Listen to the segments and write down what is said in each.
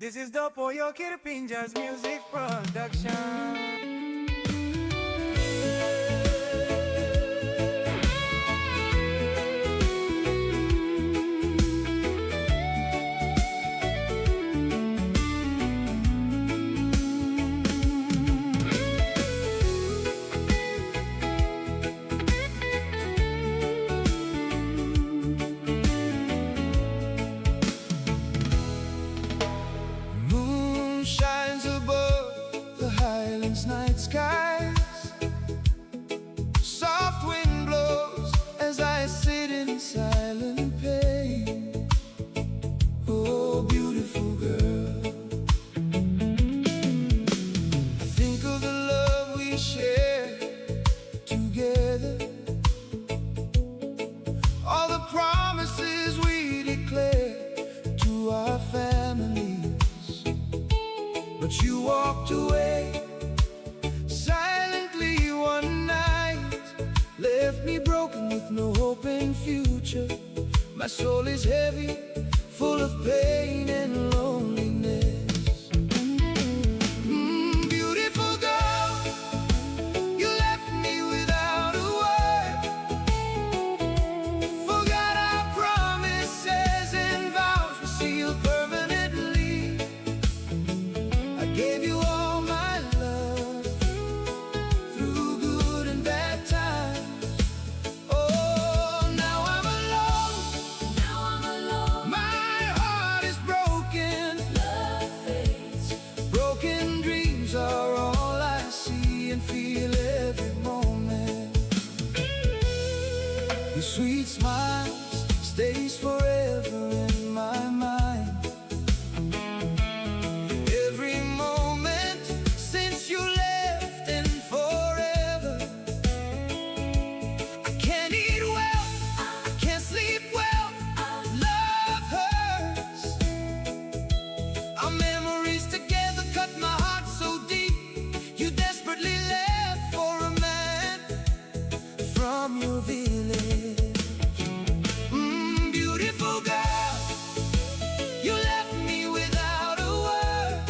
This is Dopo, Yokir, Pinjar's music production. Shines above the highlands night skies. Soft wind blows as I sit in silent pain. Oh, beautiful girl, I think of the love we share together, all the promises we declare to our families. But you walked away silently one night, left me broken with no hope in future. My soul is heavy, full of pain and loneliness. Beautiful girl, you left me without a word. Forgot our promises and vows we sealed permanently. I gave you all my love through good and bad times. Oh, now I'm alone. My heart is broken. Love fades. Broken dreams are all I see and feel every moment. Your sweet smile stays forever in my mind. Every moment since you left and forever, I can't eat well, I can't sleep well, love hurts. Our memories together cut my heart so deep. You desperately left for a man from your village. Beautiful girl, you left me without a word.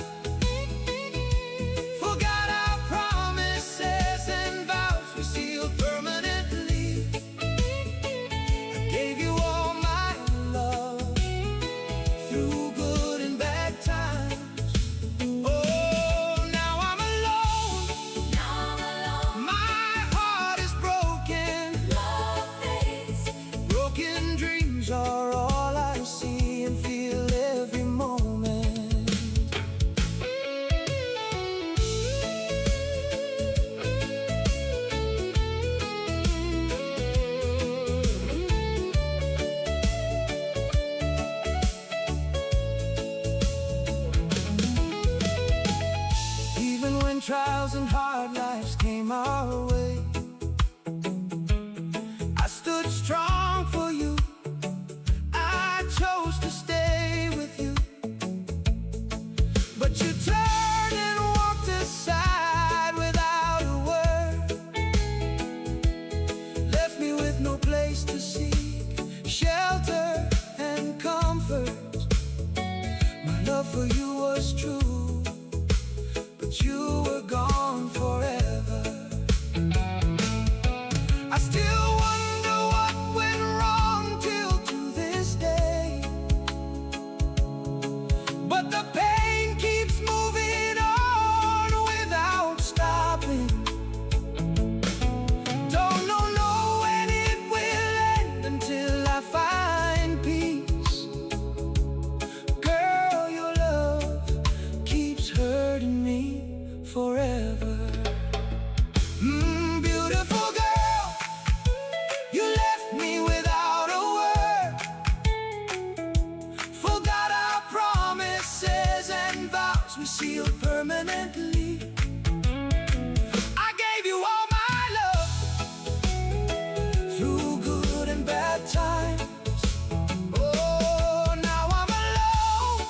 Forgot our promises and vows we sealed permanently. I gave you all my love through good and bad times. Oh, now I'm alone. My heart is broken. Love fades. Broken dreams are all I see and feel every moment. Even when trials and hard lives came our way, I stood strong for you. I chose to stay with you, but you turned and walked aside without a word. Left me with no place to seek shelter and comfort. My love for you was true, but you were gone forever. I still wonder what went wrong till to this day, but the pain keeps moving on without stopping. Don't know when it will end until I find peace. Girl, your love keeps hurting me forever. Beautiful girl, you left me without a word. Forgot our promises and vows we sealed permanently. I gave you all my love through good and bad times. Oh, now I'm alone.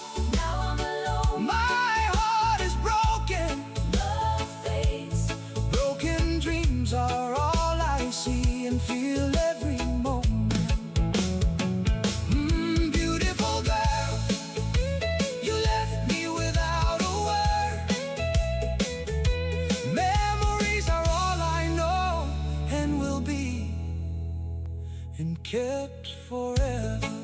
My heart is broken. Love fades. Broken dreams are all I see and feel every moment. Beautiful girl, you left me kept forever.